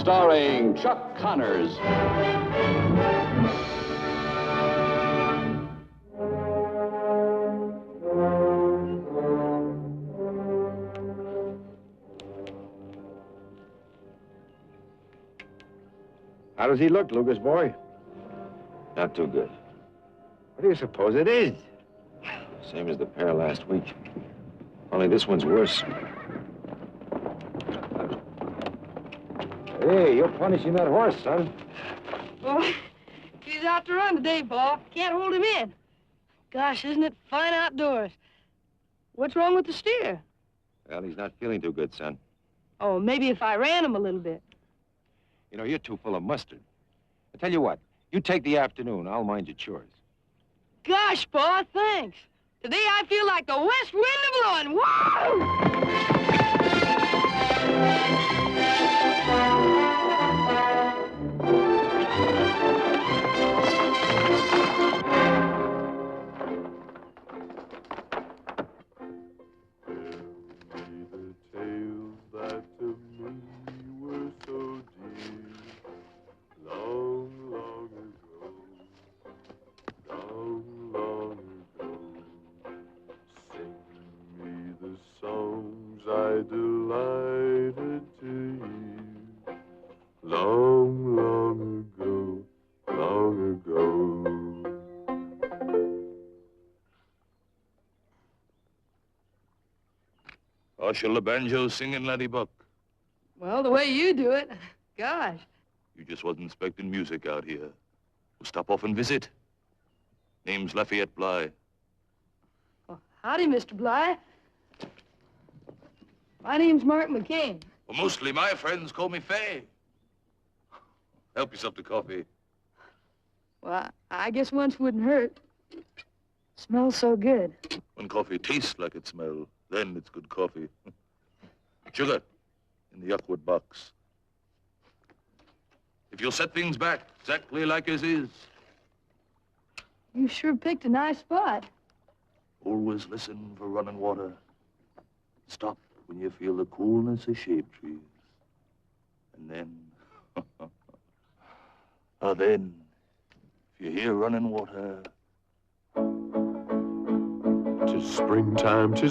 starring Chuck Connors. How does he look, Lucas boy? Not too good. What do you suppose it is? Same as the pair last week. Only this one's worse. Hey, you're punishing that horse, son. Oh, he's out to run today, Bob. Can't hold him in. Gosh, isn't it fine outdoors? What's wrong with the steer? Well, he's not feeling too good, son. Oh, maybe if I ran him a little bit. You know, you're too full of mustard. I tell you what, you take the afternoon. I'll mind your chores. Gosh, Paul, thanks. Today I feel like the west wind blowing. Whoa! Or shall the banjo singing, laddie buck? Well, the way you do it, gosh. You just wasn't expecting music out here. We'll stop off and visit. Name's Lafayette Bly. Well, howdy, Mr. Bly. My name's Mark McCain. Well, mostly my friends call me Fay. Help yourself to coffee. Well, I guess once wouldn't hurt. Smells so good. When coffee tastes like it smells, then it's good coffee. Sugar in the yuckwood box. If you'll set things back exactly like as is. You sure picked a nice spot. Always listen for running water. Stop when you feel the coolness of shade trees. And then, then, if you hear running water. 'Tis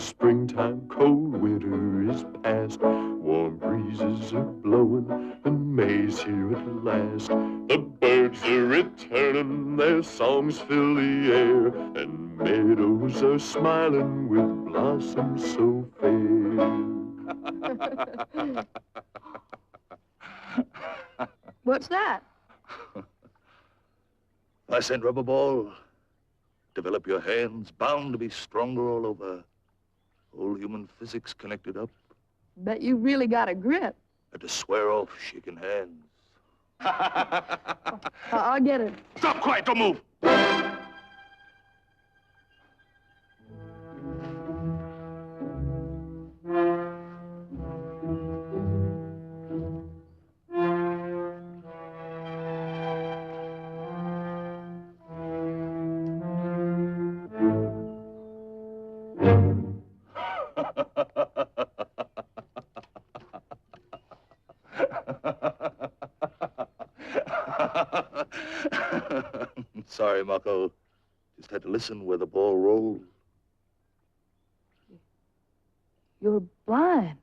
springtime, cold winter is past. Warm breezes are blowing, and May's here at last. The birds are returning, their songs fill the air, and meadows are smiling with blossoms so fair. What's that? I sent rubber ball. Develop your hands, bound to be stronger all over. All human physics connected up. Bet you really got a grip. Had to swear off shaking hands. I'll get it. Stop quiet, don't move. Sorry, Marco. Just had to listen where the ball rolled. You're blind.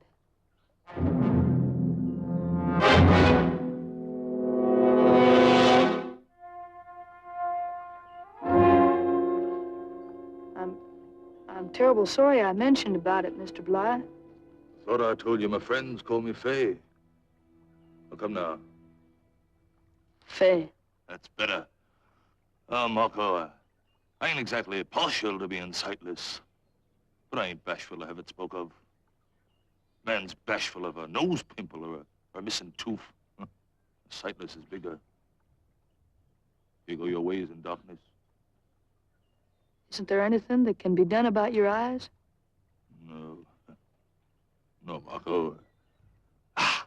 I'm terrible sorry I mentioned about it, Mr. Bly. Thought I told you my friends call me Fay. Well, come now. Fay. That's better. Oh, Marco, I ain't exactly partial to being sightless, but I ain't bashful to have it spoke of. Man's bashful of a nose pimple or a missing tooth. Sightless is bigger. You go your ways in darkness. Isn't there anything that can be done about your eyes? No. No, Marco.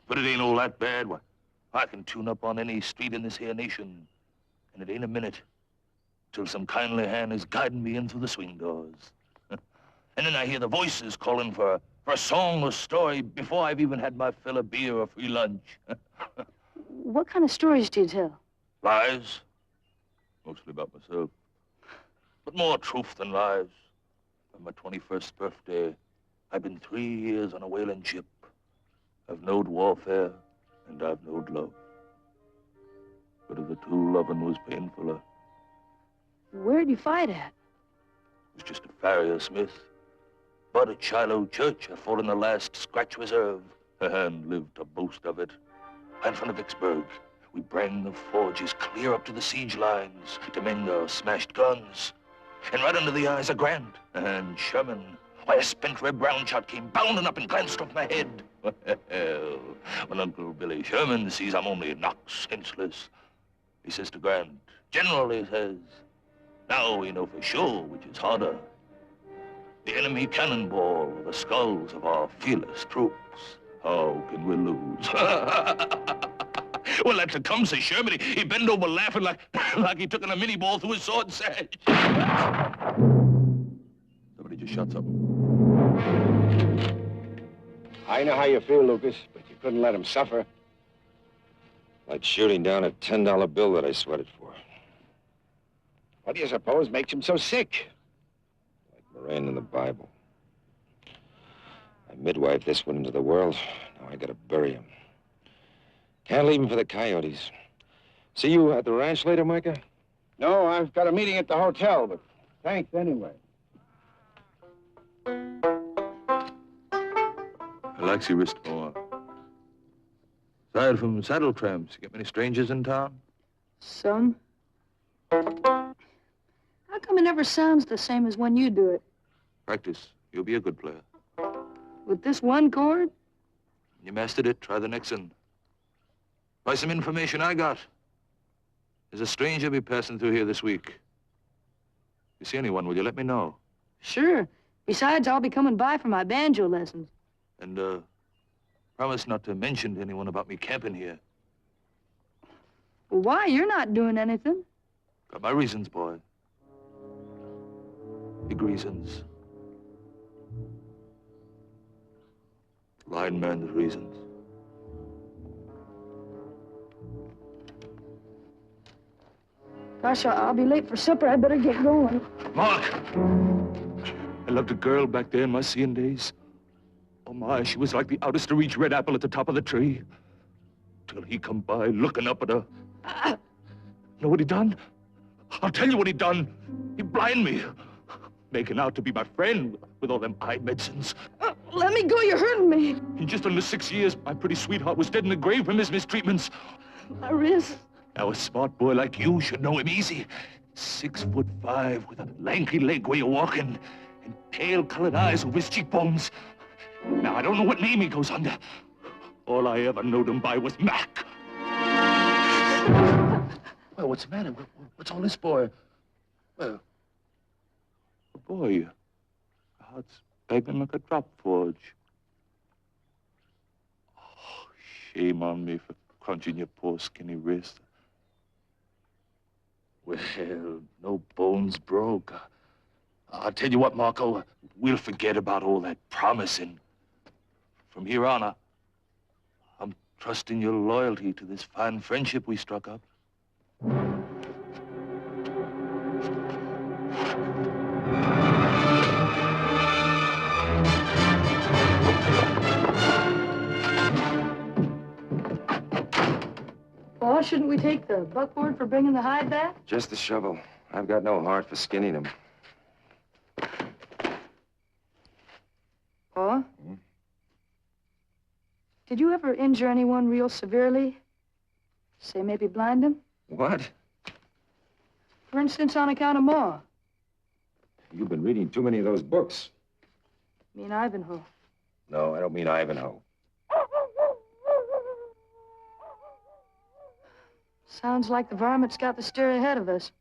But it ain't all that bad. Why, I can tune up on any street in this here nation, and it ain't a minute till some kindly hand is guiding me in through the swing doors. And then I hear the voices calling for a song or story before I've even had my fill of beer or free lunch. What kind of stories do you tell? Lies. Mostly about myself. But more truth than lies. On my 21st birthday, I've been 3 years on a whaling ship. I've knowed warfare, and I've knowed love. But of the two, loving was painfuller. Where'd you fight at? Was just a farrier smith. But at Shiloh Church, I fought in the last scratch reserve, and lived to boast of it. In front of Vicksburg, we bring the forges clear up to the siege lines to mend our smashed guns. And right under the eyes of Grant and Sherman, why, a spent red round shot came bounding up and glanced off my head. Well, when Uncle Billy Sherman sees I'm only knocked senseless, he says to Grant, General, he says, now we know for sure which is harder, the enemy cannonball or the skulls of our fearless troops. How can we lose? Well, that's a come, says Sherman. He bent over laughing like he took in a mini ball through his sword sash. Somebody just shot something. I know how you feel, Lucas, but you couldn't let him suffer. Like shooting down a $10 bill that I sweated for. What do you suppose makes him so sick? Like Moran in the Bible. I midwifed this one into the world. Now I gotta bury him. Can't leave him for the coyotes. See you at the ranch later, Micah? No, I've got a meeting at the hotel, but thanks anyway. I likes your wrist more. Aside from saddle tramps, you get many strangers in town? Some. How come it never sounds the same as when you do it? Practice. You'll be a good player. With this one chord? When you mastered it, try the next one. By some information I got, there's a stranger be passing through here this week. If you see anyone, will you let me know? Sure. Besides, I'll be coming by for my banjo lessons. And, promise not to mention to anyone about me camping here. Well, why? You're not doing anything. Got my reasons, boy. Big reasons. Blind man's reasons. Gosh, I'll be late for supper. I better get going. Mark! I loved a girl back there in my seeing days. Oh, my, she was like the outest-to-reach red apple at the top of the tree. Till he come by looking up at her. Know what he done? I'll tell you what he done. He blind me. Making out to be my friend with all them eye medicines. Let me go, you're hurting me. In just under 6 years, my pretty sweetheart was dead in the grave from his mistreatments. My wrist. Now, a smart boy like you should know him easy. 6'5", with a lanky leg where you're walking, and pale-colored eyes over his cheekbones. Now, I don't know what name he goes under. All I ever knowed him by was Mac. Well, what's the matter? What's all this for? Well, boy, your heart's begging like a drop forge. Oh, shame on me for crunching your poor skinny wrist. Well, no bones broke. I'll tell you what, Marco, we'll forget about all that promising. From here on, I'm trusting your loyalty to this fine friendship we struck up. Well, shouldn't we take the buckboard for bringing the hide back? Just the shovel. I've got no heart for skinning him. Pa? Did you ever injure anyone real severely? Say maybe blind him? What? For instance, on account of Ma. You've been reading too many of those books. Me and Ivanhoe. No, I don't mean Ivanhoe. Sounds like the varmint's got the steer ahead of us.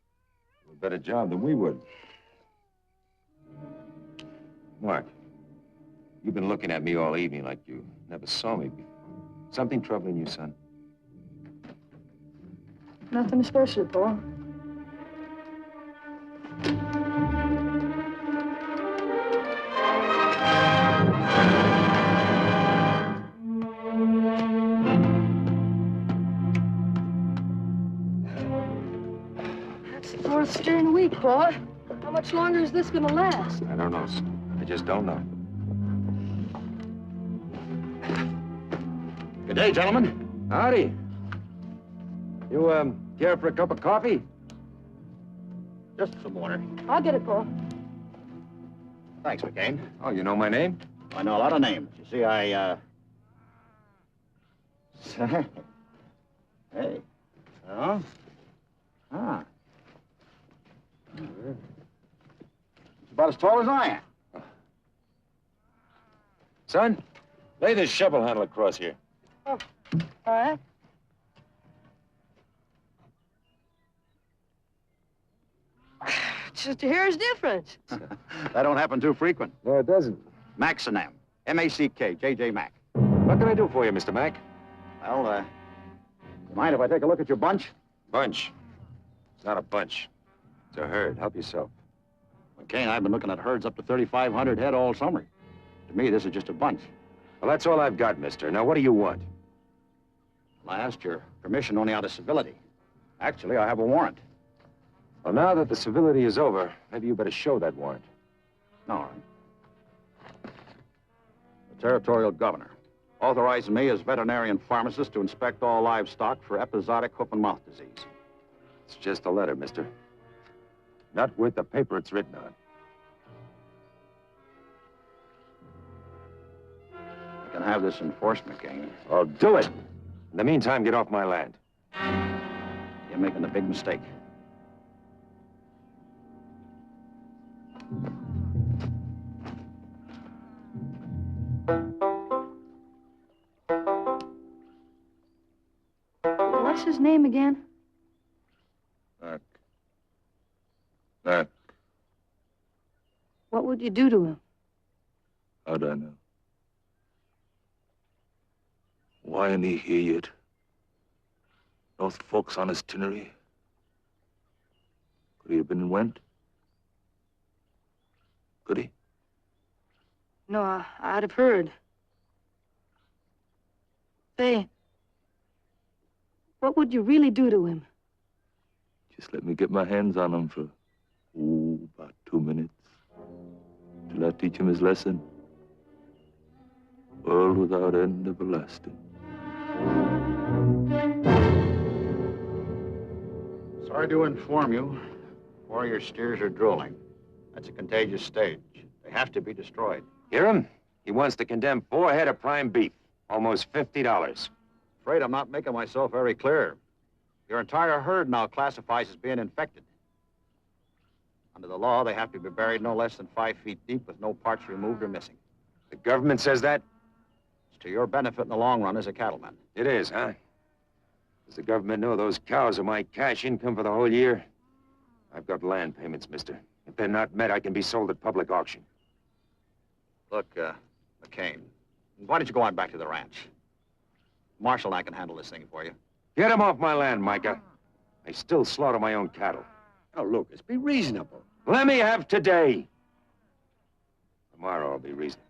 A better job than we would. Mark, you've been looking at me all evening like you never saw me before. Something troubling you, son? Nothing especially, Pa. months during the week, Paul. How much longer is this gonna last? I don't know, son. I just don't know. Good day, gentlemen. Howdy. You, care for a cup of coffee? Just some water. I'll get it, Paul. Thanks, McCain. Oh, you know my name? I know a lot of names. You see, Hey. Oh? Ah. It's about as tall as I am. Son, lay this shovel handle across here. Oh, all right. Just a hair's difference. That don't happen too frequent. No, it doesn't. Maxinam. M-A-C-K. J.J. Mack. What can I do for you, Mr. Mack? Well, you mind if I take a look at your bunch? Bunch. It's not a bunch. It's a herd. Help yourself. McCain, I've been looking at herds up to 3,500 head all summer. To me, this is just a bunch. Well, that's all I've got, mister. Now, what do you want? Well, I asked your permission only out of civility. Actually, I have a warrant. Well, now that the civility is over, maybe you better show that warrant. All right. The territorial governor authorized me as veterinarian pharmacist to inspect all livestock for episodic hoof-and-mouth disease. It's just a letter, mister. Not worth the paper it's written on. I can have this enforced, McCain. Well, do it. In the meantime, get off my land. You're making a big mistake. What's his name again? Mack. Mack. What would you do to him? How'd I know? Why ain't he here yet? North Fork's on his itinerary. Could he have been and went? Could he? No, I'd have heard. Say, what would you really do to him? Just let me get my hands on him for, about 2 minutes. Till I teach him his lesson. World without end everlasting. Sorry to inform you, 4 of your steers are drooling. That's a contagious stage. They have to be destroyed. Hear him? He wants to condemn 4 head of prime beef. Almost $50. Afraid I'm not making myself very clear. Your entire herd now classifies as being infected. Under the law, they have to be buried no less than 5 feet deep with no parts removed or missing. The government says that? It's to your benefit in the long run as a cattleman. It is, huh? Does the government know those cows are my cash income for the whole year? I've got land payments, mister. If they're not met, I can be sold at public auction. Look, McCain, why don't you go on back to the ranch? Marshal and I can handle this thing for you. Get him off my land, Micah. I still slaughter my own cattle. Oh, Lucas, be reasonable. Let me have today. Tomorrow I'll be reasonable.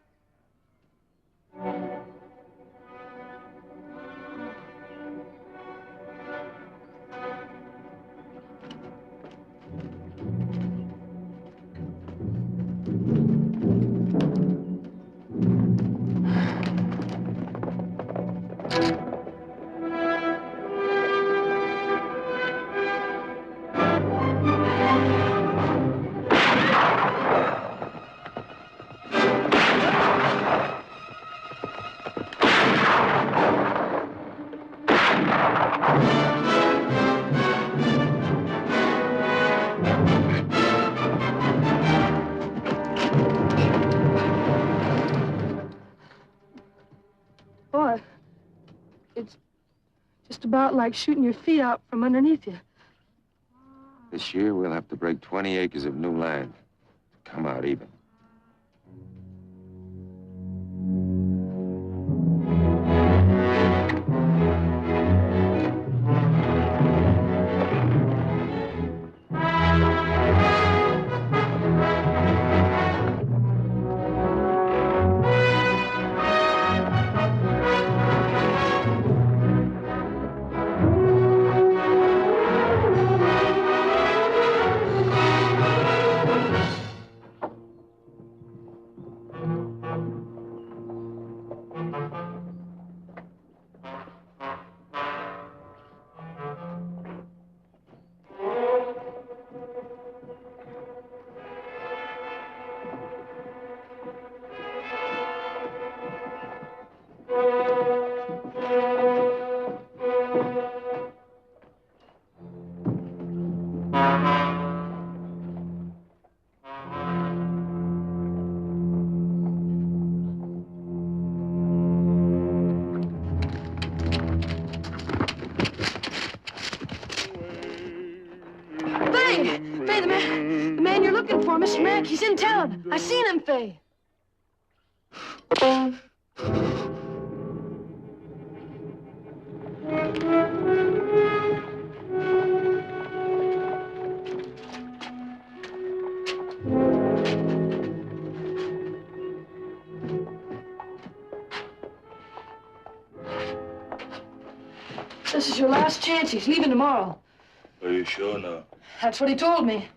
Boy, it's just about like shooting your feet out from underneath you. This year, we'll have to break 20 acres of new land. Come out even. Mr. Mac, he's in town. I seen him, Fay. This is your last chance. He's leaving tomorrow. Are you sure now? That's what he told me.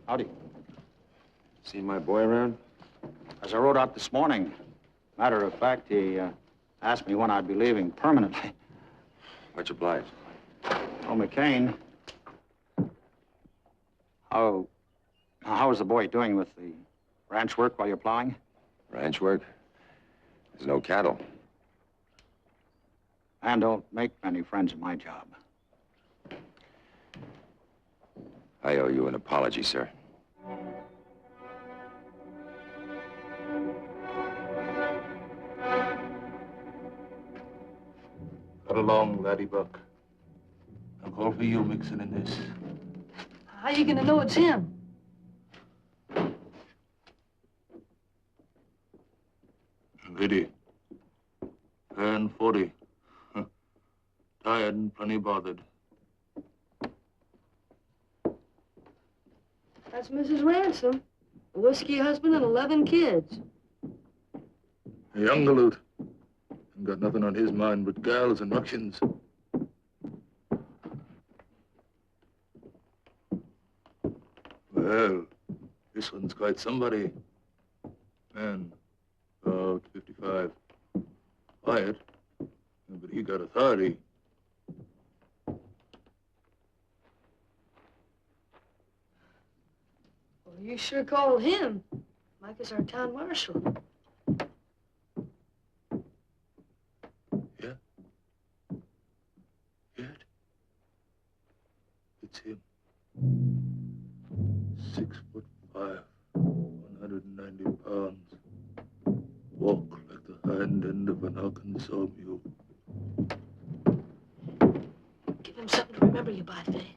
Howdy. Seen my boy around? As I rode out this morning, matter of fact, he asked me when I'd be leaving permanently. Much obliged. Oh, McCain. How is the boy doing with the ranch work while you're plowing? Ranch work? There's no cattle. Man don't make many friends in my job. I owe you an apology, sir. Cut along, laddie buck. I'll call for you mixing in this. How you gonna know it's him? Lady. And 40. Tired and plenty bothered. That's Mrs. Ransom. A whiskey husband and 11 kids. A young galoot. And got nothing on his mind but gals and ructions. Well, this one's quite somebody. Man, about 55. Quiet, but he got authority. Well, you sure called him. Mike is our town marshal. Yeah? Yet? It's him. 6'5", 190 pounds. Walk like the hind end of an Arkansas mule. Give him something to remember you by, Fay.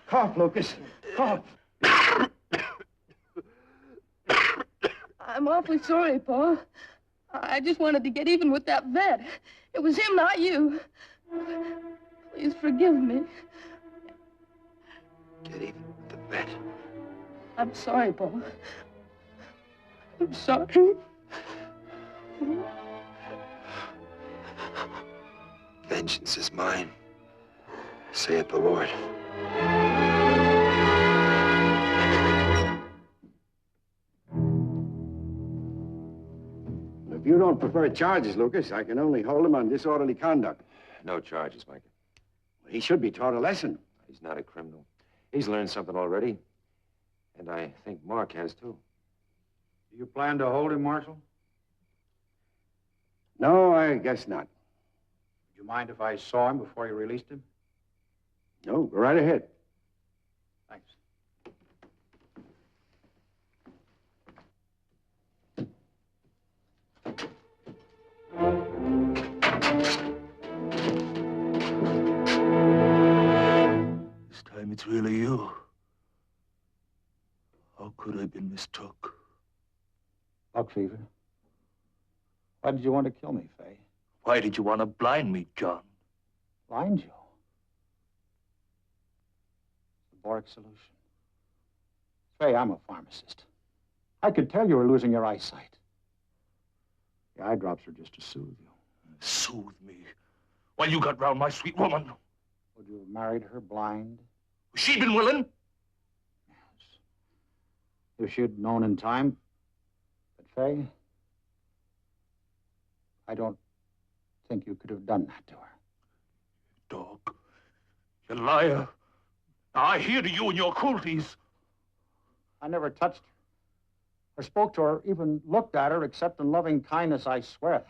Cough, Lucas. Cough. I'm awfully sorry, Pa. I just wanted to get even with that vet. It was him, not you. Please forgive me. Get even with the vet. I'm sorry, Pa. I'm sorry. Vengeance is mine, saith the Lord. If you don't prefer charges, Lucas, I can only hold him on disorderly conduct. No charges, Mike. He should be taught a lesson. He's not a criminal. He's learned something already. And I think Mark has, too. Do you plan to hold him, Marshal? No, I guess not. Would you mind if I saw him before you released him? No, go right ahead. Thanks. This time it's really you. How could I have been mistook? Buck fever. Why did you want to kill me, Fay? Why did you want to blind me, John? Blind you? The boric solution. Fay, I'm a pharmacist. I could tell you were losing your eyesight. The eye drops are just to soothe you. Soothe me. While you got round my sweet woman. Would you have married her blind? She been willing? Yes. If she'd known in time. But, Fay, I don't think you could have done that to her. Dog. You liar. Now, I hear to you and your cruelties. I never touched her, or spoke to her, even looked at her, except in loving kindness, I swear that.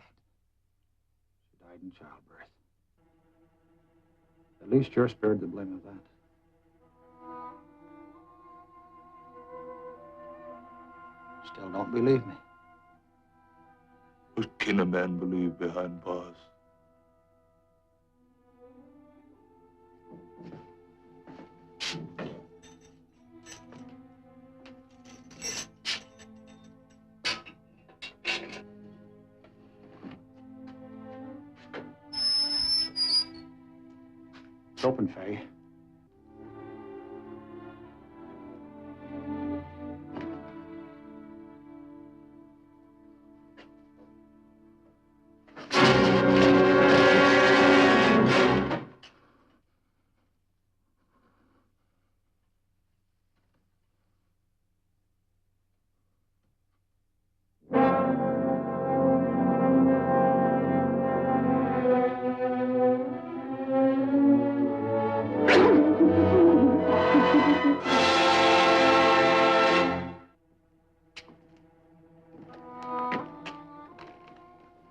She died in childbirth. At least you're spared the blame of that. Still don't believe me. What can a man believe behind bars? It's open, Fay.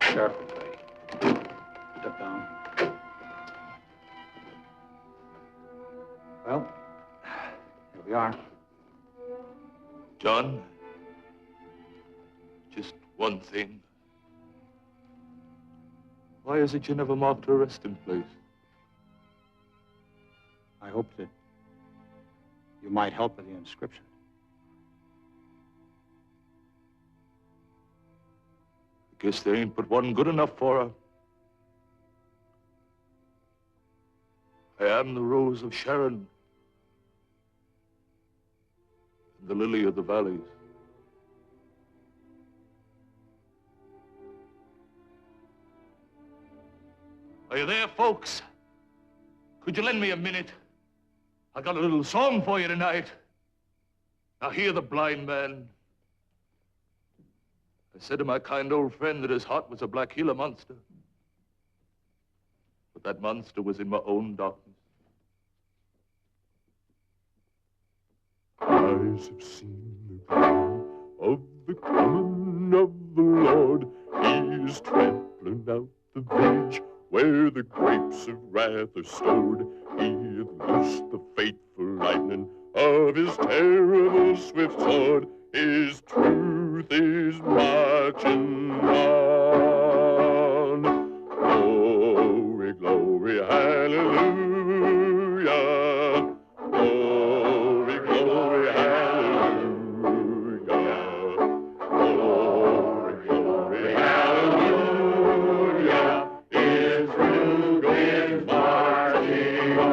Careful, Fay. Step down. Well, here we are. John, just one thing. Why is it you never marked her resting place? I hoped that you might help with the inscription. I guess there ain't but one good enough for her. I am the rose of Sharon and the lily of the valleys. Are you there, folks? Could you lend me a minute? I got a little song for you tonight. Now hear the blind man. I said to my kind old friend that his heart was a black Gila monster. But that monster was in my own darkness. Eyes have seen the glory of the coming of the Lord. He is trampling out the village where the grapes of wrath are stored. He hath loosed the fateful lightning of his terrible swift sword. His truth is marching on. Glory, glory, hallelujah. Glory, glory, hallelujah. Glory, glory, hallelujah. Israel is marching on.